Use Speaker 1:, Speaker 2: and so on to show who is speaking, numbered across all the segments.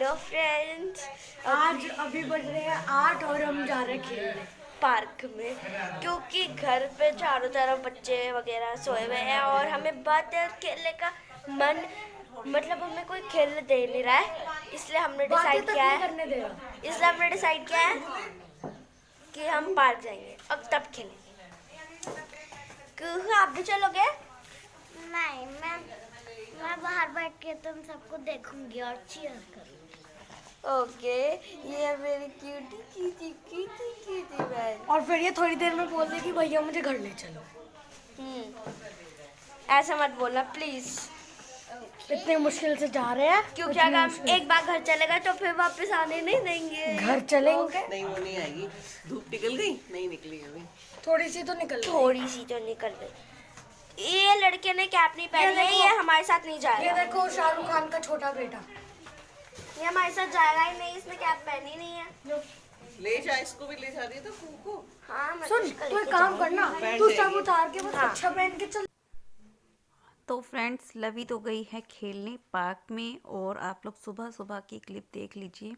Speaker 1: Hello friends.
Speaker 2: आज अभी बज रहे हैं 8 और हम जा रहे हैं खेलने
Speaker 1: पार्क में, क्योंकि घर पे चारों तरफ बच्चे वगैरह सोए हुए हैं और हमें बहुत देर खेलने का मन, मतलब हमें कोई खेलने दे नहीं रहा है, इसलिए हमने
Speaker 2: बातें
Speaker 1: डिसाइड
Speaker 2: तक
Speaker 1: किया
Speaker 2: नहीं
Speaker 1: है
Speaker 2: करने दे रहा।
Speaker 1: कि हम पार्क जाएंगे अब तब खेलेंगे। क्यों आप भी चलोगे?
Speaker 3: नहीं, मैं बाहर बैठ के तुम सबको देखूंगी और चीयर करूंगी।
Speaker 1: ओके, ये मेरी क्यूटी क्यूटी क्यूटी क्यूटी बहन।
Speaker 2: और फिर ये थोड़ी देर में बोल दे कि भैया मुझे घर ले चलो।
Speaker 1: ऐसा मत बोलना प्लीज,
Speaker 2: इतने मुश्किल से जा रहे हैं
Speaker 1: क्योंकि
Speaker 2: इतने
Speaker 1: अगर हम
Speaker 2: मुश्किल-
Speaker 1: एक बार घर चले गए तो फिर वापस आने नहीं देंगे।
Speaker 2: घर चलेंगे।
Speaker 4: नहीं, वो नहीं आएगी। धूप निकल गई, नहीं निकली अभी।
Speaker 2: थोड़ी सी तो निकल गई।
Speaker 1: थोड़ी सी तो निकल गई। ये लड़के ने कैप नहीं पहनी है, ये हमारे साथ नहीं
Speaker 2: ये
Speaker 1: जाएगा।
Speaker 2: देखो शाहरुख खान का छोटा बेटा।
Speaker 1: ये हमारे साथ जाएगा ही नहीं, इसने कैप पहनी नहीं है।
Speaker 4: ले जा, इसको भी ले जा रही है तो को।
Speaker 1: हाँ, मैं
Speaker 2: सुन
Speaker 1: तो इसको
Speaker 2: तू एक
Speaker 1: लेके
Speaker 2: काम
Speaker 1: जाऊंगी।
Speaker 2: करना,
Speaker 4: बैठ
Speaker 2: तू
Speaker 4: जाएगी।
Speaker 2: सब उतार के बस
Speaker 1: हाँ।
Speaker 2: अच्छा पहन के चल।
Speaker 5: तो फ्रेंड्स, लवी तो गई है खेलने पार्क में और आप लोग सुबह सुबह की क्लिप देख लीजिए।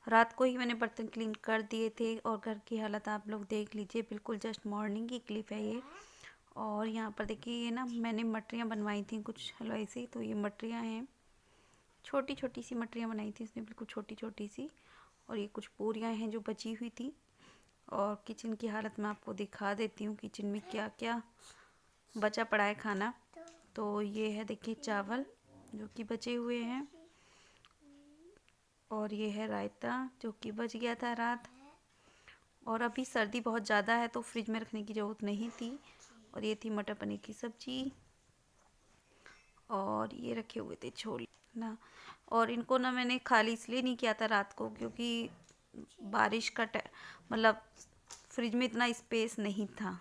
Speaker 5: रात को ही मैंने बर्तन क्लीन कर दिए थे और घर की हालत आप लोग देख लीजिए। बिल्कुल जस्ट मॉर्निंग की क्लिप है ये। और यहाँ पर देखिए, ये ना मैंने मटरियाँ बनवाई थी कुछ हलवाई से, तो ये मटरियाँ हैं, छोटी छोटी सी मटरियाँ बनाई थी इसने, बिल्कुल छोटी छोटी सी। और ये कुछ पूरियाँ हैं जो बची हुई थी। और किचन की हालत मैं आपको दिखा देती हूँ, किचन में क्या क्या बचा पड़ा है खाना। तो ये है देखिए चावल जो कि बचे हुए हैं, और ये है रायता जो कि बच गया था रात। और अभी सर्दी बहुत ज़्यादा है तो फ्रिज में रखने की ज़रूरत नहीं थी। और ये थी मटर पनीर की सब्जी, और ये रखे हुए थे छोले ना। और इनको ना मैंने खाली इसलिए नहीं किया था रात को, क्योंकि बारिश का मतलब फ्रिज में इतना स्पेस नहीं था,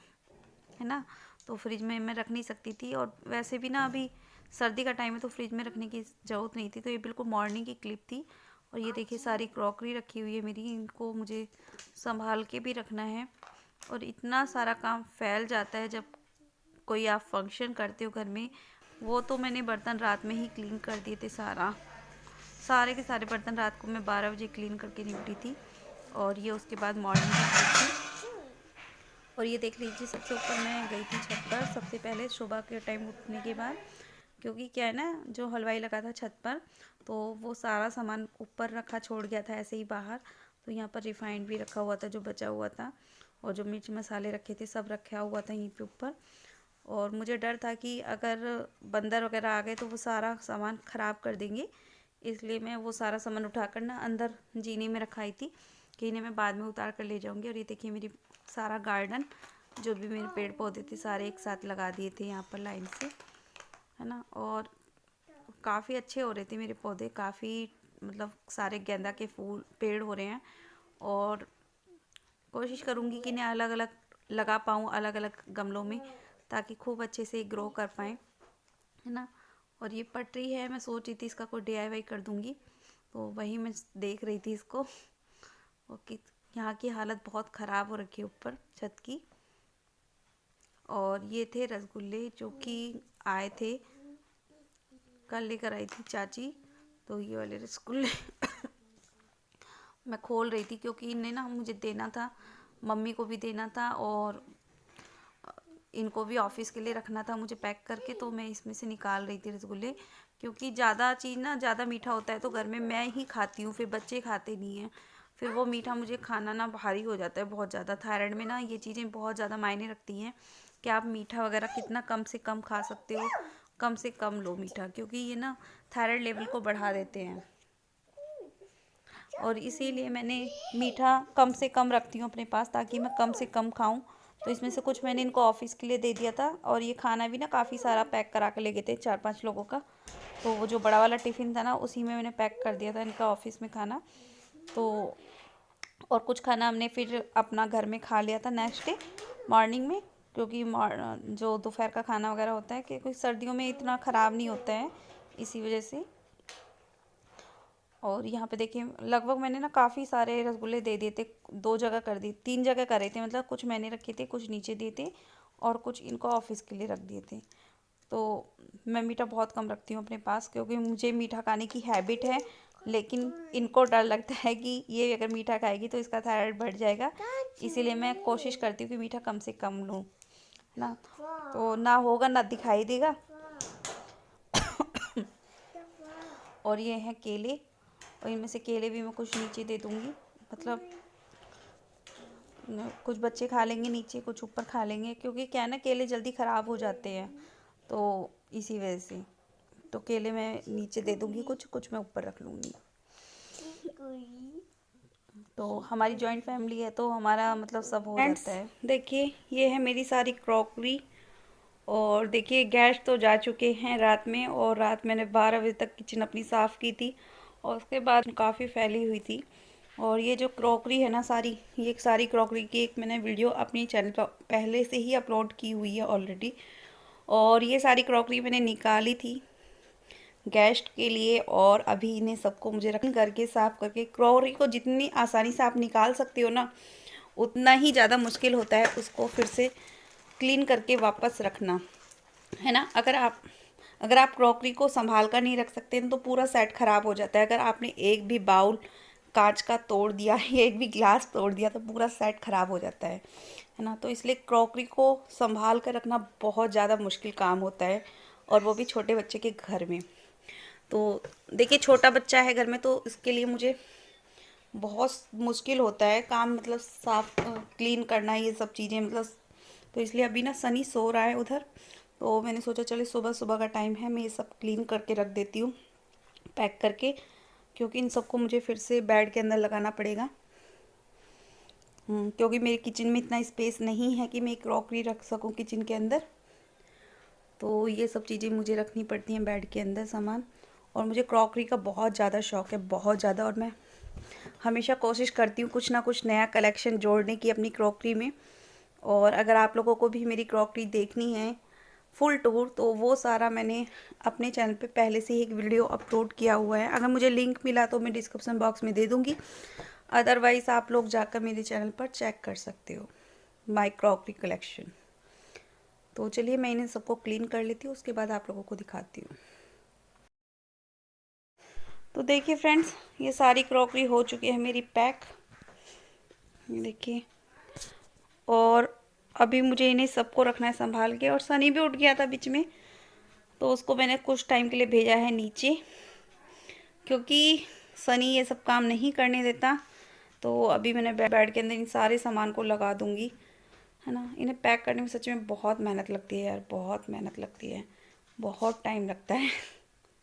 Speaker 5: है ना, तो फ्रिज में मैं रख नहीं सकती थी। और वैसे भी ना अभी सर्दी का टाइम है तो फ्रिज में रखने की ज़रूरत नहीं थी। तो ये बिल्कुल मॉर्निंग की क्लिप थी। और ये देखिए सारी क्रॉकरी रखी हुई है मेरी, इनको मुझे संभाल के भी रखना है। और इतना सारा काम फैल जाता है जब कोई आप फंक्शन करते हो घर में। वो तो मैंने बर्तन रात में ही क्लीन कर दिए थे, सारे के सारे बर्तन रात को मैं 12 बजे क्लीन करके निपटी थी। और ये उसके बाद मॉर्निंग की क्लिप थी। और ये देख लीजिए, सबसे ऊपर मैं गई थी छत पर सबसे पहले सुबह के टाइम उठने के बाद, क्योंकि क्या है ना, जो हलवाई लगा था छत पर तो वो सारा सामान ऊपर रखा छोड़ गया था ऐसे ही बाहर। तो यहाँ पर रिफाइंड भी रखा हुआ था जो बचा हुआ था, और जो मिर्च मसाले रखे थे सब रखा हुआ था यहीं पे ऊपर। और मुझे डर था कि अगर बंदर वगैरह आ गए तो वो सारा सामान ख़राब कर देंगे, इसलिए मैं वो सारा सामान उठाकर ना अंदर जीने में रखाई थी कि इन्हें मैं बाद में उतार कर ले जाऊंगी। और ये देखिए मेरी सारा गार्डन, जो भी मेरे पेड़ पौधे थे सारे एक साथ लगा दिए थे यहाँ पर लाइन से, है ना। और काफ़ी अच्छे हो रहे थे मेरे पौधे, काफ़ी मतलब सारे गेंदा के फूल पेड़ हो रहे हैं। और कोशिश करूँगी कि इन्हें अलग अलग लगा पाऊँ, अलग अलग गमलों में, ताकि खूब अच्छे से ग्रो कर पाएँ, है ना। और ये पटरी है, मैं सोच रही थी इसका कोई DIY कर दूँगी, तो वही मैं देख रही थी इसको। ओके, यहाँ की हालत बहुत ख़राब हो रखी है ऊपर छत की। और ये थे रसगुल्ले जो कि आए थे, कल लेकर आई थी चाची। तो ये वाले रसगुल्ले मैं खोल रही थी क्योंकि इन्हें ना मुझे देना था, मम्मी को भी देना था और इनको भी ऑफिस के लिए रखना था मुझे पैक करके। तो मैं इसमें से निकाल रही थी रसगुल्ले, क्योंकि ज़्यादा चीज़ ना ज़्यादा मीठा होता है तो घर में मैं ही खाती हूँ, फिर बच्चे खाते नहीं हैं, फिर वो मीठा मुझे खाना ना भारी हो जाता है बहुत ज़्यादा। थायराइड में ना ये चीज़ें बहुत ज़्यादा मायने रखती हैं कि आप मीठा वगैरह कितना कम से कम खा सकते हो, कम से कम लो मीठा, क्योंकि ये ना थायराइड लेवल को बढ़ा देते हैं। और इसीलिए मैंने मीठा कम से कम रखती हूँ अपने पास, ताकि मैं कम से कम खाऊं। तो इसमें से कुछ मैंने इनको ऑफिस के लिए दे दिया था। और ये खाना भी ना काफ़ी सारा पैक करा के ले गए थे 4-5 लोगों का, तो वो जो बड़ा वाला टिफ़िन था ना उसी में मैंने पैक कर दिया था इनका ऑफिस में खाना। तो और कुछ खाना हमने फिर अपना घर में खा लिया था नेक्स्ट डे मॉर्निंग में, क्योंकि जो दोपहर का खाना वगैरह होता है कि सर्दियों में इतना ख़राब नहीं होता है, इसी वजह से। और यहाँ पे देखिए लगभग मैंने ना काफ़ी सारे रसगुल्ले दे दिए थे, 2 जगह कर दिए, 3 जगह करे थे, मतलब कुछ मैंने रखे थे, कुछ नीचे दिए थे और कुछ इनको ऑफिस के लिए रख दिए थे। तो मैं मीठा बहुत कम रखती हूँ अपने पास, क्योंकि मुझे मीठा खाने की हैबिट है लेकिन इनको डर लगता है कि ये अगर मीठा खाएगी तो इसका थायराइड बढ़ जाएगा, इसीलिए मैं कोशिश करती हूँ कि मीठा कम से कम लूँ ना, तो ना होगा ना दिखाई देगा। और ये हैं केले, और इनमें से केले भी मैं कुछ नीचे दे दूँगी, मतलब कुछ बच्चे खा लेंगे नीचे, कुछ ऊपर खा लेंगे, क्योंकि क्या है ना, केले जल्दी ख़राब हो जाते हैं, तो इसी वजह से तो केले मैं नीचे दे दूँगी, कुछ कुछ मैं ऊपर रख लूँगी। तो हमारी जॉइंट फैमिली है तो हमारा मतलब सब हो जाता है। देखिए ये है मेरी सारी क्रॉकरी, और देखिए गैस तो जा चुके हैं रात में, और रात मैंने 12 बजे तक किचन अपनी साफ़ की थी, और उसके बाद काफ़ी फैली हुई थी। और ये जो क्रॉकरी है ना सारी, ये सारी क्रॉकरी की एक मैंने वीडियो अपनी चैनल पर पहले से ही अपलोड की हुई है ऑलरेडी, और ये सारी क्रॉकरी मैंने निकाली थी गेस्ट के लिए, और अभी इन्हें सबको मुझे रख करके साफ़ करके, क्रॉकरी को जितनी आसानी से आप निकाल सकते हो ना, उतना ही ज़्यादा मुश्किल होता है उसको फिर से क्लीन करके वापस रखना, है ना। अगर आप क्रॉकरी को संभाल कर नहीं रख सकते तो पूरा सेट ख़राब हो जाता है। अगर आपने एक भी बाउल कांच का तोड़ दिया या एक भी ग्लास तोड़ दिया तो पूरा सेट ख़राब हो जाता है ना। तो इसलिए क्रॉकरी को संभाल कर रखना बहुत ज़्यादा मुश्किल काम होता है, और वो भी छोटे बच्चे के घर में। तो देखिए छोटा बच्चा है घर में, तो इसके लिए मुझे बहुत मुश्किल होता है काम, मतलब साफ क्लीन करना, ये सब चीज़ें मतलब। तो इसलिए अभी ना सनी सो रहा है उधर, तो मैंने सोचा चले सुबह सुबह का टाइम है, मैं ये सब क्लीन करके रख देती हूँ पैक करके, क्योंकि इन सबको मुझे फिर से बेड के अंदर लगाना पड़ेगा, क्योंकि मेरे किचन में इतना स्पेस नहीं है कि मैं क्रॉकरी रख सकूँ किचन के अंदर। तो ये सब चीज़ें मुझे रखनी पड़ती हैं बेड के अंदर सामान। और मुझे क्रॉकरी का बहुत ज़्यादा शौक़ है, बहुत ज़्यादा, और मैं हमेशा कोशिश करती हूँ कुछ ना कुछ नया कलेक्शन जोड़ने की अपनी क्रॉकरी में। और अगर आप लोगों को भी मेरी क्रॉकरी देखनी है फुल टूर, तो वो सारा मैंने अपने चैनल पे पहले से ही एक वीडियो अपलोड किया हुआ है। अगर मुझे लिंक मिला तो मैं डिस्क्रिप्शन बॉक्स में दे दूँगी, अदरवाइज़ आप लोग जाकर मेरे चैनल पर चेक कर सकते हो माय क्रॉकरी कलेक्शन। तो चलिए मैं इन्हें सबको क्लीन कर लेती हूँ, उसके बाद आप लोगों को दिखाती हूँ। तो देखिए फ्रेंड्स, ये सारी क्रॉकरी हो चुकी है मेरी पैक, देखिए। और अभी मुझे इन्हें सबको रखना है संभाल के। और सनी भी उठ गया था बीच में, तो उसको मैंने कुछ टाइम के लिए भेजा है नीचे, क्योंकि सनी ये सब काम नहीं करने देता। तो अभी मैंने बेड के अंदर इन सारे सामान को लगा दूंगी, है ना। इन्हें पैक करने में सच में बहुत मेहनत लगती है यार, बहुत मेहनत लगती है, बहुत टाइम लगता है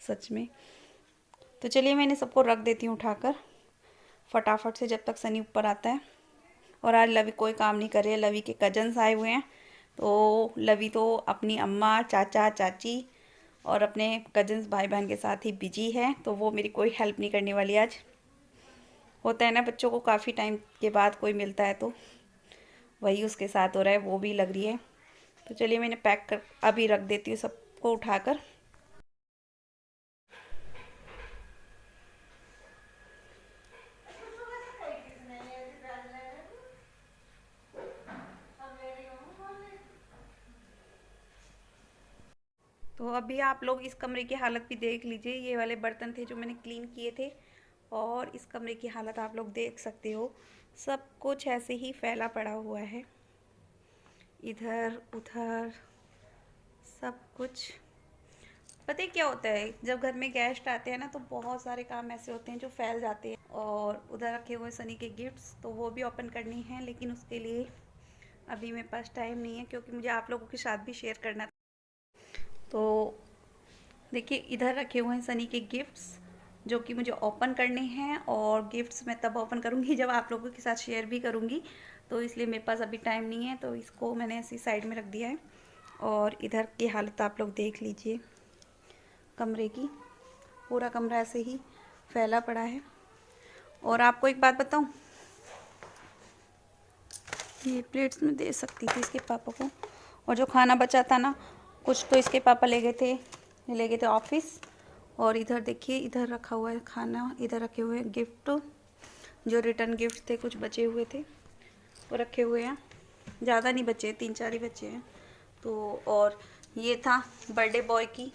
Speaker 5: सच में। तो चलिए मैं इन्हें सबको रख देती हूँ उठाकर फटाफट से, जब तक सनी ऊपर आता है। और आज लवी कोई काम नहीं कर रही है, लवी के कजन्स आए हुए हैं, तो लवी तो अपनी अम्मा, चाचा, चाची और अपने कजन्स भाई बहन के साथ ही बिजी है, तो वो मेरी कोई हेल्प नहीं करने वाली आज। होता है ना बच्चों को काफ़ी टाइम के बाद कोई मिलता है, तो वही उसके साथ हो रहा है, वो भी लग रही है। तो चलिए मैंने पैक कर अभी रख देती हूँ सबको उठाकर। तो अभी आप लोग इस कमरे की हालत भी देख लीजिए, ये वाले बर्तन थे जो मैंने क्लीन किए थे, और इस कमरे की हालत आप लोग देख सकते हो, सब कुछ ऐसे ही फैला पड़ा हुआ है, इधर उधर सब कुछ। पता है क्या होता है, जब घर में गेस्ट आते हैं ना, तो बहुत सारे काम ऐसे होते हैं जो फैल जाते हैं। और उधर रखे हुए सनी के गिफ्ट्स, तो वो भी ओपन करनी है, लेकिन उसके लिए अभी मेरे पास टाइम नहीं है, क्योंकि मुझे आप लोगों के साथ भी शेयर करना था। तो देखिए इधर रखे हुए हैं सनी के गिफ्ट्स, जो कि मुझे ओपन करने हैं, और गिफ्ट्स मैं तब ओपन करूँगी जब आप लोगों के साथ शेयर भी करूँगी, तो इसलिए मेरे पास अभी टाइम नहीं है, तो इसको मैंने ऐसी साइड में रख दिया है। और इधर की हालत आप लोग देख लीजिए कमरे की, पूरा कमरा ऐसे ही फैला पड़ा है। और आपको एक बात बताऊँ, ये प्लेट्स में दे सकती थी इसके पापा को, और जो खाना बचा था ना, कुछ तो इसके पापा ले गए थे ऑफिस। और इधर देखिए, इधर रखा हुआ है खाना, इधर रखे हुए हैं गिफ्ट, जो रिटर्न गिफ्ट थे, कुछ बचे हुए थे वो रखे हुए हैं, ज़्यादा नहीं बचे, 3-4 ही बचे हैं। तो और ये था बर्थडे बॉय की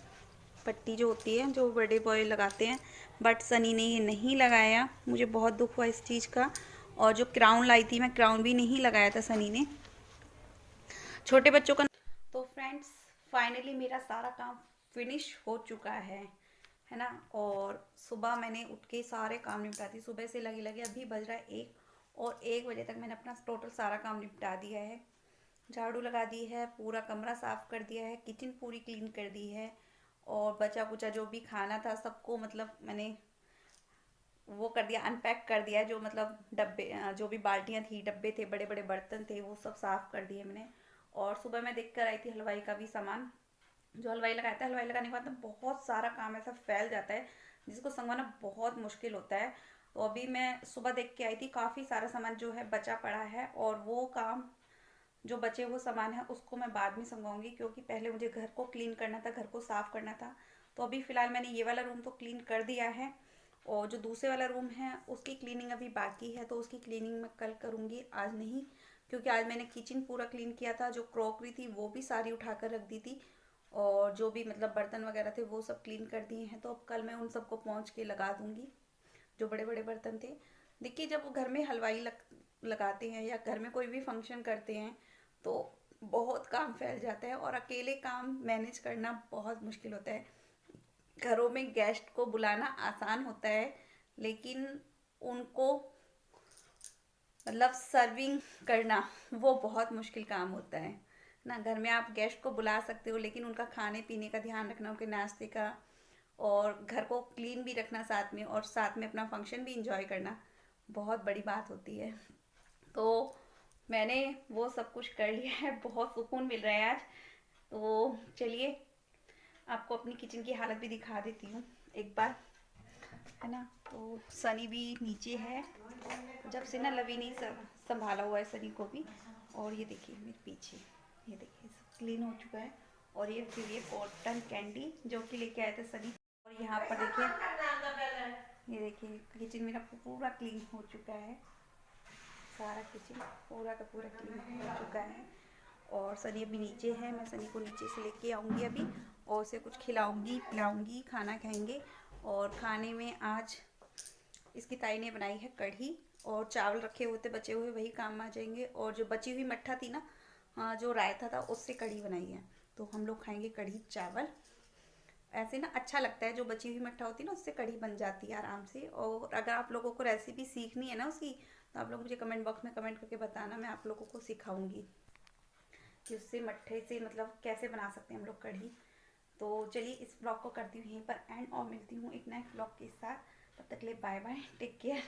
Speaker 5: पट्टी जो होती है, जो बर्थडे बॉय लगाते हैं बट सनी ने ये नहीं लगाया, मुझे बहुत दुख हुआ इस चीज़ का। और जो क्राउन लाई थी, मैं क्राउन भी नहीं लगाया था सनी ने, छोटे बच्चों का। तो फ्रेंड्स, फाइनली मेरा सारा काम फिनिश हो चुका है ना। और सुबह मैंने उठ के सारे काम निपटा दिए, सुबह से लगे लगे अभी बज रहा है 1, और 1 बजे तक मैंने अपना टोटल सारा काम निपटा दिया है। झाड़ू लगा दी है, पूरा कमरा साफ़ कर दिया है, किचन पूरी क्लीन कर दी है, और बचा कुचा जो भी खाना था सबको मतलब मैंने वो कर दिया, अनपैक कर दिया। जो मतलब डब्बे, जो भी बाल्टियाँ थी, डब्बे थे, बड़े बड़े बर्तन थे, वो सब साफ़ कर दिए मैंने। और सुबह मैं देख कर आई थी हलवाई का भी सामान, जो हलवाई लगाया था। हलवाई लगाने के बाद बहुत सारा काम ऐसा फैल जाता है जिसको संगवाना बहुत मुश्किल होता है। तो अभी मैं सुबह देख के आई थी, काफ़ी सारा सामान जो है बचा पड़ा है, और वो काम जो बचे हुए सामान है उसको मैं बाद में संगवाऊंगी, क्योंकि पहले मुझे घर को क्लीन करना था, घर को साफ़ करना था। तो अभी फ़िलहाल मैंने ये वाला रूम तो क्लीन कर दिया है, और जो दूसरे वाला रूम है उसकी क्लीनिंग अभी बाकी है, तो उसकी क्लीनिंग मैं कल करूँगी, आज नहीं। क्योंकि आज मैंने किचन पूरा क्लीन किया था, जो क्रॉकरी थी वो भी सारी उठा कर रख दी थी, और जो भी मतलब बर्तन वगैरह थे वो सब क्लीन कर दिए हैं। तो अब कल मैं उन सबको पहुँच के लगा दूँगी, जो बड़े बड़े बर्तन थे। देखिए, जब वो घर में हलवाई लगाते हैं या घर में कोई भी फंक्शन करते हैं तो बहुत काम फैल जाता है, और अकेले काम मैनेज करना बहुत मुश्किल होता है। घरों में गेस्ट को बुलाना आसान होता है, लेकिन उनको मतलब सर्विंग करना वो बहुत मुश्किल काम होता है ना। घर में आप गेस्ट को बुला सकते हो, लेकिन उनका खाने पीने का ध्यान रखना, उनके नाश्ते का, और घर को क्लीन भी रखना साथ में, और साथ में अपना फंक्शन भी इंजॉय करना बहुत बड़ी बात होती है। तो मैंने वो सब कुछ कर लिया है, बहुत सुकून मिल रहा है आज। तो चलिए आपको अपनी किचन की हालत भी दिखा देती हूँ एक बार, है ना। तो सनी भी नीचे है, जब से ना लवी नहीं संभाला हुआ है सनी को भी। और ये देखिए मेरे पीछे, ये देखिए सब क्लीन हो चुका है। और ये फिर ये कॉटन कैंडी जो कि लेके आए थे सनी। और यहाँ पर देखिए, ये देखिए किचन मेरा पूरा क्लीन हो चुका है, सारा किचन पूरा का पूरा क्लीन हो चुका है। और सनी अभी नीचे है, मैं सनी को नीचे से लेके आऊँगी अभी, और उसे कुछ खिलाऊँगी पिलाऊँगी, खाना खाएंगे। और खाने में आज इसकी ताई ने बनाई है कढ़ी, और चावल रखे हुए थे बचे हुए, वही काम आ जाएंगे। और जो बची हुई मट्ठा थी ना, जो रायता था, उससे कढ़ी बनाई है, तो हम लोग खाएंगे कढ़ी चावल। ऐसे ना अच्छा लगता है, जो बची हुई मट्ठा होती है ना उससे कढ़ी बन जाती है आराम से। और अगर आप लोगों को रेसिपी सीखनी है ना उसकी, तो आप लोग मुझे कमेंट बॉक्स में कमेंट करके बताना, मैं आप लोगों को सिखाऊंगी कि उससे मट्ठे से मतलब कैसे बना सकते हैं हम लोग कढ़ी। तो चलिए इस ब्लॉग को करती हूँ यहीं पर एंड, और मिलती हूँ एक नए ब्लॉग के साथ। तब तक के लिए बाय बाय, टेक केयर।